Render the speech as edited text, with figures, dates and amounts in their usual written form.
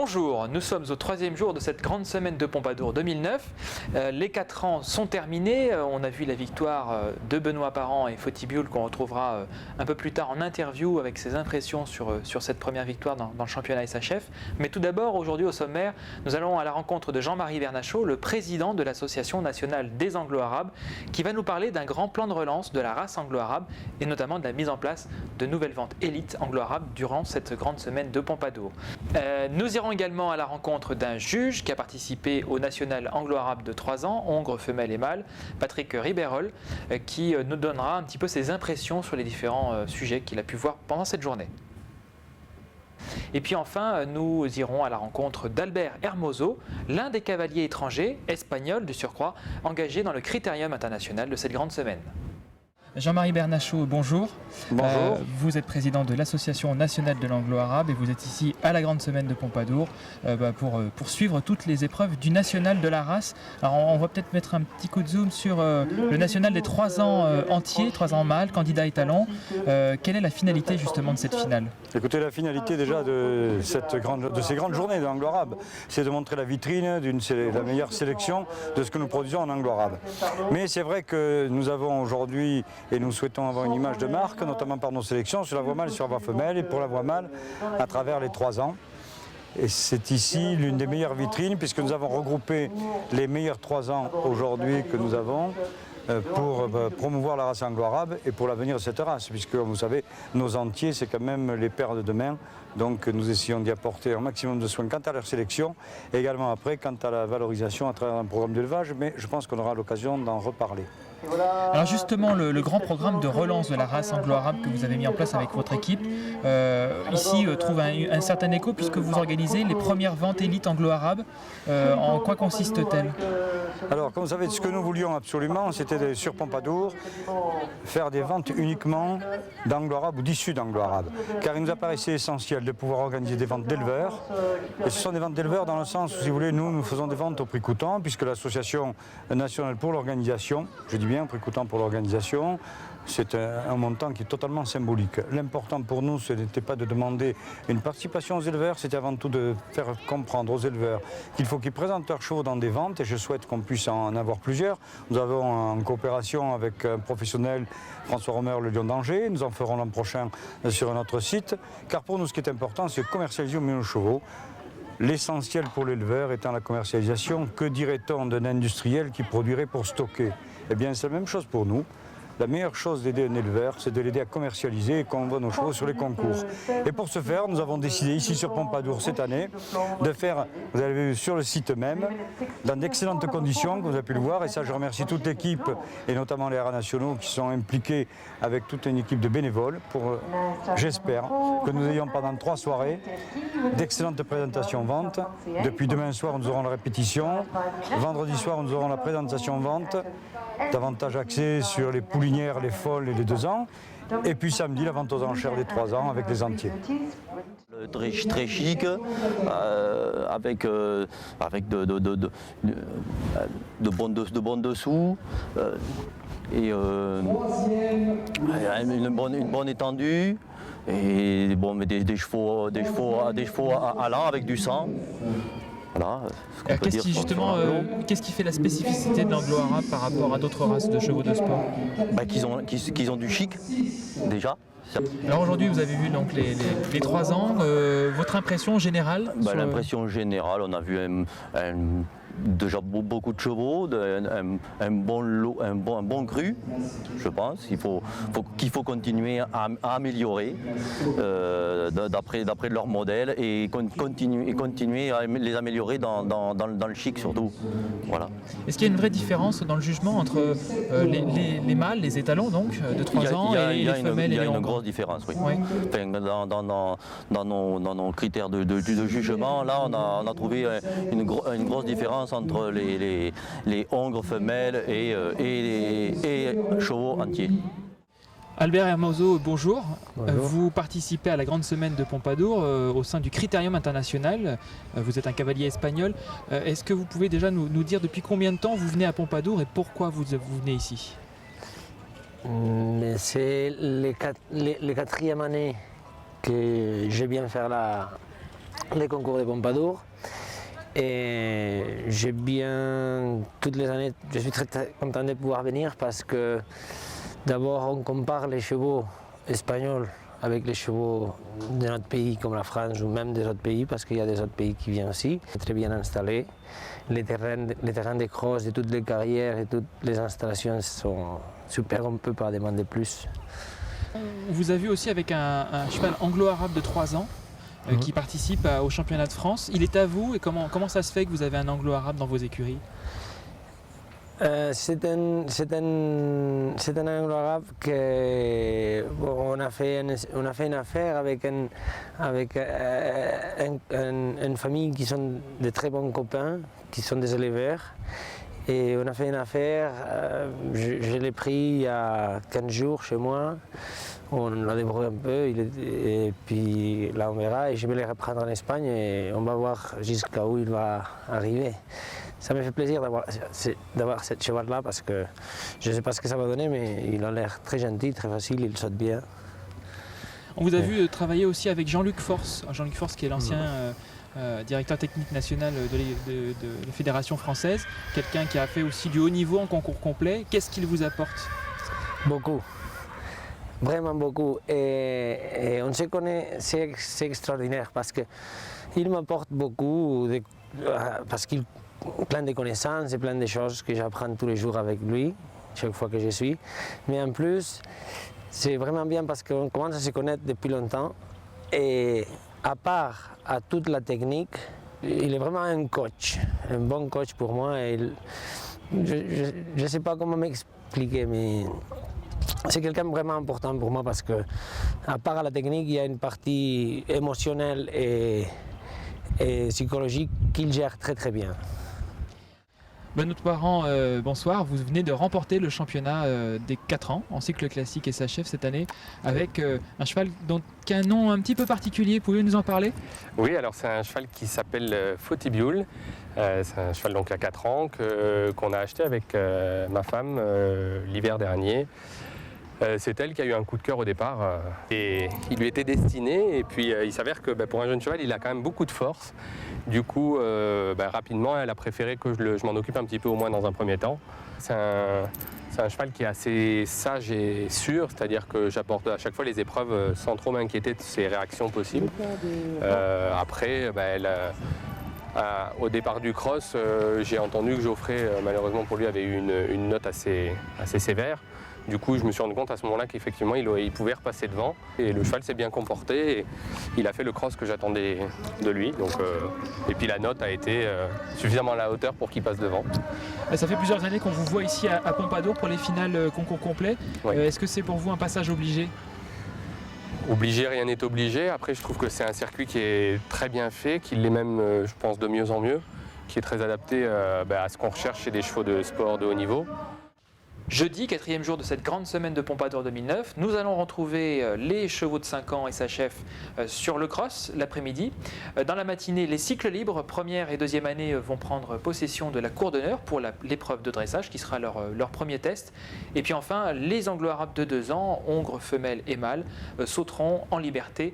Bonjour, nous sommes au troisième jour de cette grande semaine de Pompadour 2009. Les 4 ans sont terminés. On a vu la victoire de Benoît Parent et Foti Bioul qu'on retrouvera un peu plus tard en interview avec ses impressions sur cette première victoire dans le championnat SHF. Mais tout d'abord, aujourd'hui au sommaire, nous allons à la rencontre de Jean-Marie Bernachot, le président de l'Association nationale des Anglo-Arabes, qui va nous parler d'un grand plan de relance de la race anglo-arabe et notamment de la mise en place de nouvelles ventes élites anglo-arabes durant cette grande semaine de Pompadour. Nous irons également à la rencontre d'un juge qui a participé au national anglo-arabe de 3 ans, hongre, femelle et mâle, Patrick Riberol, qui nous donnera un petit peu ses impressions sur les différents sujets qu'il a pu voir pendant cette journée. Et puis enfin, nous irons à la rencontre d'Albert Hermoso, l'un des cavaliers étrangers, espagnols de surcroît, engagés dans le critérium international de cette grande semaine. Jean-Marie Bernachot, bonjour. Bonjour. Vous êtes président de l'Association nationale de l'anglo-arabe et vous êtes ici à la grande semaine de Pompadour pour suivre toutes les épreuves du national de la race. Alors on va peut-être mettre un petit coup de zoom sur le national des 3 ans entiers, 3 ans mâles, candidats et talents. Quelle est la finalité justement de cette finale? Écoutez, la finalité déjà de ces grandes journées de l'anglo-arabe, c'est de montrer la vitrine de la meilleure sélection de ce que nous produisons en anglo-arabe. Mais c'est vrai que nous avons aujourd'hui, et nous souhaitons avoir une image de marque, notamment par nos sélections, sur la voie mâle et sur la voie femelle, et pour la voie mâle, à travers les 3 ans. Et c'est ici l'une des meilleures vitrines, puisque nous avons regroupé les meilleurs 3 ans aujourd'hui que nous avons, pour promouvoir la race anglo-arabe et pour l'avenir de cette race, puisque vous savez, nos entiers, c'est quand même les pères de demain, donc nous essayons d'y apporter un maximum de soins quant à leur sélection, et également après quant à la valorisation à travers un programme d'élevage, mais je pense qu'on aura l'occasion d'en reparler. Alors justement, le grand programme de relance de la race anglo-arabe que vous avez mis en place avec votre équipe, ici trouve un certain écho puisque vous organisez les premières ventes élites anglo-arabes. En quoi consiste-t-elle? Alors, comme vous savez, ce que nous voulions absolument, c'était sur Pompadour, faire des ventes uniquement d'anglo-arabes ou d'issus d'anglo-arabes. Car il nous apparaissait essentiel de pouvoir organiser des ventes d'éleveurs. Et ce sont des ventes d'éleveurs dans le sens où, si vous voulez, nous faisons des ventes au prix coûtant, puisque l'Association nationale pour l'organisation, je dis bien prix coûtant pour l'organisation, c'est un montant qui est totalement symbolique. L'important pour nous, ce n'était pas de demander une participation aux éleveurs, c'était avant tout de faire comprendre aux éleveurs qu'il faut qu'ils présentent leurs chevaux dans des ventes, et je souhaite qu'on puisse en avoir plusieurs. Nous avons en coopération avec un professionnel, François Romer, le Lion d'Angers, nous en ferons l'an prochain sur notre site, car pour nous ce qui est important, c'est de commercialiser nos chevaux. L'essentiel pour l'éleveur étant la commercialisation. Que dirait-on d'un industriel qui produirait pour stocker? Eh bien, c'est la même chose pour nous. La meilleure chose d'aider un éleveur, c'est de l'aider à commercialiser et qu'on voit nos chevaux sur les concours. Et pour ce faire, nous avons décidé ici sur Pompadour cette année de faire, vous avez vu sur le site même, dans d'excellentes conditions, comme vous avez pu le voir, et ça je remercie toute l'équipe et notamment les haras nationaux qui sont impliqués avec toute une équipe de bénévoles pour, j'espère, que nous ayons pendant 3 soirées d'excellentes présentations vente. Depuis demain soir, nous aurons la répétition. Vendredi soir, nous aurons la présentation vente, davantage axée sur les poulinières, les folles et les 2 ans. Et puis samedi, la vente aux enchères des 3 ans avec les entiers. Très chic, avec de bons dessous et une bonne étendue. Et bon, mais des chevaux allants avec du sang. Voilà, qu'est-ce qui fait la spécificité de l'anglo-arabe par rapport à d'autres races de chevaux de sport? Qu'ils ont du chic, déjà. Alors aujourd'hui, vous avez vu donc les 3 ans. Votre impression générale? L'impression générale, on a vu déjà beaucoup de chevaux, un bon cru, je pense, qu'il faut continuer à améliorer d'après leur modèle et continuer à les améliorer dans le chic surtout. Voilà. Est-ce qu'il y a une vraie différence dans le jugement entre les mâles, les étalons donc de 3 ans et les femelles et les Il y a une hongres? grosse différence, oui. Enfin, dans nos critères de jugement, là on a trouvé une grosse différence entre les hongres femelles et chevaux entiers. Albert Hermoso, bonjour. Vous participez à la grande semaine de Pompadour au sein du Critérium international. Vous êtes un cavalier espagnol. Est-ce que vous pouvez déjà nous dire depuis combien de temps vous venez à Pompadour et pourquoi vous venez ici? C'est les 4e année que je viens faire les concours de Pompadour. Et toutes les années, je suis très content de pouvoir venir parce que d'abord on compare les chevaux espagnols avec les chevaux de notre pays comme la France ou même des autres pays parce qu'il y a des autres pays qui viennent aussi, très bien installés. Les terrains de cross de toutes les carrières et toutes les installations sont super, on ne peut pas demander plus. On vous a vu aussi avec un cheval anglo-arabe de 3 ans qui participe au championnat de France. Il est à vous et comment ça se fait que vous avez un anglo-arabe dans vos écuries? C'est un anglo-arabe qu'on a fait une affaire avec une famille qui sont de très bons copains, qui sont des éleveurs. Et on a fait une affaire, je l'ai pris il y a 15 jours chez moi, on l'a débrouillé un peu, et puis là on verra, et je vais le reprendre en Espagne et on va voir jusqu'à où il va arriver. Ça me fait plaisir d'avoir ce cheval-là parce que je ne sais pas ce que ça va donner, mais il a l'air très gentil, très facile, il saute bien. On vous a vu travailler aussi avec Jean-Luc Force, qui est l'ancien directeur technique national de la Fédération française, quelqu'un qui a fait aussi du haut niveau en concours complet. Qu'est-ce qu'il vous apporte? Beaucoup, vraiment beaucoup. Et on se connaît, c'est extraordinaire parce qu'il m'apporte beaucoup, parce qu'il a plein de connaissances et plein de choses que j'apprends tous les jours avec lui, chaque fois que je suis. Mais en plus, c'est vraiment bien parce qu'on commence à se connaître depuis longtemps. Et à part à toute la technique, il est vraiment un coach, un bon coach pour moi. Et je ne sais pas comment m'expliquer, mais c'est quelqu'un de vraiment important pour moi parce que, à part à la technique, il y a une partie émotionnelle et psychologique qu'il gère très très bien. Benoît Parent, bonsoir. Vous venez de remporter le championnat des 4 ans en cycle classique SHF cette année avec un cheval qui a un nom un petit peu particulier. Pouvez-vous nous en parler? Oui, alors c'est un cheval qui s'appelle Fotibiul. C'est un cheval donc à 4 ans qu'on a acheté avec ma femme l'hiver dernier. C'est elle qui a eu un coup de cœur au départ et il lui était destiné et puis il s'avère que pour un jeune cheval il a quand même beaucoup de force. Du coup rapidement elle a préféré que je m'en occupe un petit peu au moins dans un premier temps. C'est un cheval qui est assez sage et sûr, c'est-à-dire que j'apporte à chaque fois les épreuves sans trop m'inquiéter de ses réactions possibles. Après au départ du cross, j'ai entendu que Geoffrey malheureusement pour lui avait eu une note assez sévère. Du coup, je me suis rendu compte à ce moment-là qu'effectivement, il pouvait repasser devant. Et le cheval s'est bien comporté. Et il a fait le cross que j'attendais de lui. Donc, et puis la note a été suffisamment à la hauteur pour qu'il passe devant. Ça fait plusieurs années qu'on vous voit ici à Pompadour pour les finales concours complets. Oui. Est-ce que c'est pour vous un passage obligé? Obligé, rien n'est obligé. Après, je trouve que c'est un circuit qui est très bien fait, qui l'est même, je pense, de mieux en mieux, qui est très adapté à ce qu'on recherche chez des chevaux de sport de haut niveau. Jeudi, 4e jour de cette grande semaine de Pompadour 2009, nous allons retrouver les chevaux de 5 ans SHF sur le cross l'après-midi. Dans la matinée, les cycles libres, première et deuxième année, vont prendre possession de la cour d'honneur pour l'épreuve de dressage qui sera leur premier test. Et puis enfin, les anglo-arabes de 2 ans, hongres, femelles et mâles, sauteront en liberté